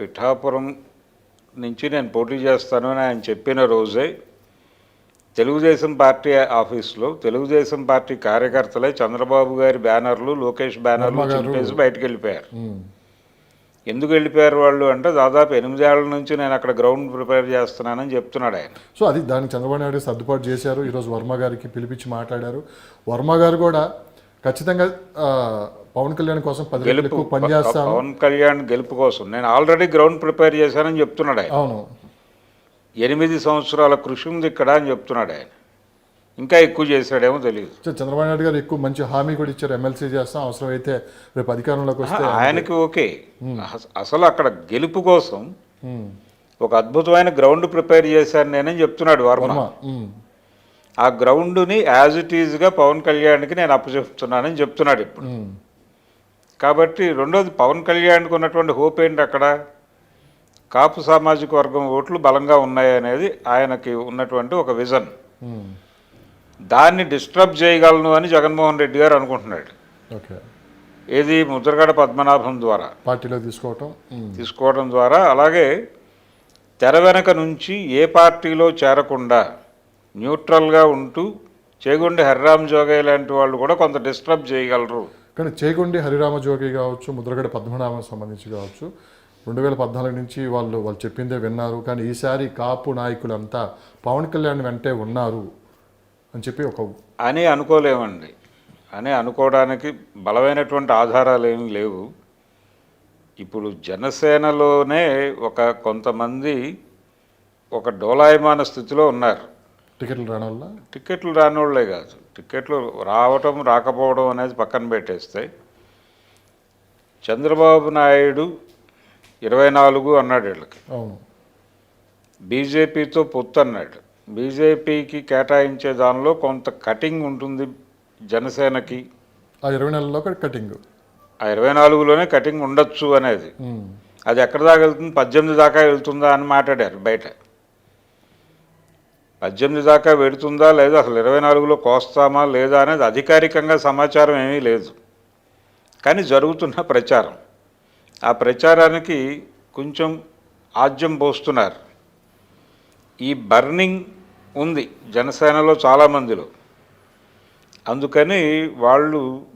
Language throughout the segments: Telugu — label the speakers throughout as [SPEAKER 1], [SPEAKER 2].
[SPEAKER 1] పిఠాపురం నుంచి నేను పోటీ చేస్తాను అని ఆయన చెప్పిన రోజే తెలుగుదేశం పార్టీ ఆఫీస్లో తెలుగుదేశం పార్టీ కార్యకర్తలే చంద్రబాబు గారి బ్యానర్లు, లోకేష్ బ్యానర్లు చింపేసి బయటకు వెళ్ళిపోయారు. ఎందుకు వెళ్ళిపోయారు వాళ్ళు అంటే దాదాపు 8 ఏళ్ల నుంచి నేను అక్కడ గ్రౌండ్ ప్రిపేర్ చేస్తున్నానని చెప్తున్నాడు ఆయన.
[SPEAKER 2] సో అది దానికి చంద్రబాబు నాయుడు సర్దుబాటు చేశారు. ఈరోజు వర్మ గారికి పిలిపించి మాట్లాడారు. వర్మ గారు కూడా ఖచ్చితంగా పవన్ కళ్యాణ్ కోసం 10 రెట్లు ఎక్కువ పనిచేస్తాను,
[SPEAKER 1] పవన్ కళ్యాణ్ గెలుపు కోసం నేను ఆల్రెడీ గ్రౌండ్ ప్రిపేర్ చేశానని చెప్తున్నాడు ఆయన.
[SPEAKER 2] అవును,
[SPEAKER 1] 8 సంవత్సరాల కృషి ఉంది ఇక్కడ అని చెప్తున్నాడు ఆయన. ఇంకా ఎక్కువ చేశాడేమో తెలియదు.
[SPEAKER 2] చంద్రబాబు నాయుడు గారు ఎక్కువ మంచి హామీ కూడా ఇచ్చారు. ఎమ్మెల్సీ చేస్తాం, అవసరమైతే రేపు అధికారంలోకి వస్తే
[SPEAKER 1] ఆయనకి ఓకే. అసలు అక్కడ గెలుపు కోసం ఒక అద్భుతమైన గ్రౌండ్ ప్రిపేర్ చేశాను నేనని చెప్తున్నాడు వర్మ. ఆ గ్రౌండ్ని యాజ్ ఇట్ ఈజ్గా పవన్ కళ్యాణ్కి నేను అప్పచెప్తున్నానని చెప్తున్నాడు ఇప్పుడు. కాబట్టి రెండోది, పవన్ కళ్యాణ్కి ఉన్నటువంటి హోప్ ఏంటి, అక్కడ కాపు సామాజిక వర్గం ఓట్లు బలంగా ఉన్నాయనేది ఆయనకి ఉన్నటువంటి ఒక విజన్. దాన్ని డిస్టర్బ్ చేయగలను అని జగన్మోహన్ రెడ్డి గారు అనుకుంటున్నాడు. ఏది ముద్రగడ పద్మనాభం ద్వారా
[SPEAKER 2] పార్టీలో
[SPEAKER 1] తీసుకోవడం ద్వారా, అలాగే తెర వెనక నుంచి ఏ పార్టీలో చేరకుండా న్యూట్రల్గా ఉంటూ చేగొండి హరిరామ జోగయ్య లాంటి వాళ్ళు కూడా కొంత డిస్టర్బ్ చేయగలరు.
[SPEAKER 2] కానీ చేగొండి హరిరామ జోగి కావచ్చు, ముద్రగడ పద్మనాభం సంబంధించి కావచ్చు, 2014 నుంచి వాళ్ళు చెప్పిందే విన్నారు. కానీ ఈసారి కాపు నాయకులంతా పవన్ కళ్యాణ్ వెంటే ఉన్నారు అని చెప్పి
[SPEAKER 1] అని అనుకోలేమండి. అని అనుకోవడానికి బలమైనటువంటి ఆధారాలు ఏమీ లేవు. ఇప్పుడు జనసేనలోనే కొంతమంది ఒక డోలాయమాన స్థితిలో ఉన్నారు. టికెట్లు రానివాళ్లే కాదు, టికెట్లు రావటం రాకపోవడం అనేది పక్కన పెట్టేస్తే, చంద్రబాబు నాయుడు 24 అన్నాడు వీళ్ళకి, బీజేపీతో పొత్తు అన్నాడు. బీజేపీకి కేటాయించే దానిలో కొంత కటింగ్ ఉంటుంది జనసేనకి.
[SPEAKER 2] ఆ
[SPEAKER 1] 24లోనే కటింగ్ ఉండొచ్చు అనేది. అది ఎక్కడ దాకా వెళ్తుంది, 18 దాకా వెళ్తుందా అని మాట్లాడారు బయట. 18 దాకా వెడుతుందా లేదా, అసలు 24లో కోస్తామా లేదా అనేది అధికారికంగా సమాచారం ఏమీ లేదు. కానీ జరుగుతున్న ప్రచారం, ఆ ప్రచారానికి కొంచెం ఆజ్యం పోస్తున్నారు. ఈ బర్నింగ్ ఉంది జనసేనలో చాలామందిలో. అందుకని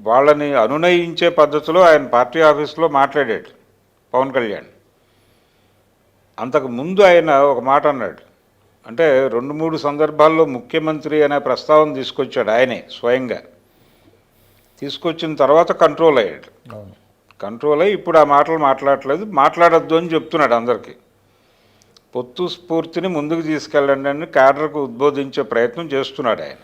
[SPEAKER 1] వాళ్ళని అనునయించే పద్ధతిలో ఆయన పార్టీ ఆఫీస్లో మాట్లాడాడు పవన్ కళ్యాణ్. అంతకుముందు ఆయన ఒక మాట అన్నాడు, అంటే 2-3 సందర్భాల్లో ముఖ్యమంత్రి అనే ప్రస్తావన తీసుకొచ్చాడు ఆయనే స్వయంగా. తీసుకొచ్చిన తర్వాత కంట్రోల్ అయ్యాడు. కంట్రోల్ అయ్యి ఇప్పుడు ఆ మాటలు మాట్లాడట్లేదు, మాట్లాడొద్దు అని చెప్తున్నాడు అందరికీ. పొత్తు స్ఫూర్తిని ముందుకు తీసుకెళ్ళండి అని క్యాడర్కు ఉద్బోధించే ప్రయత్నం చేస్తున్నాడు ఆయన.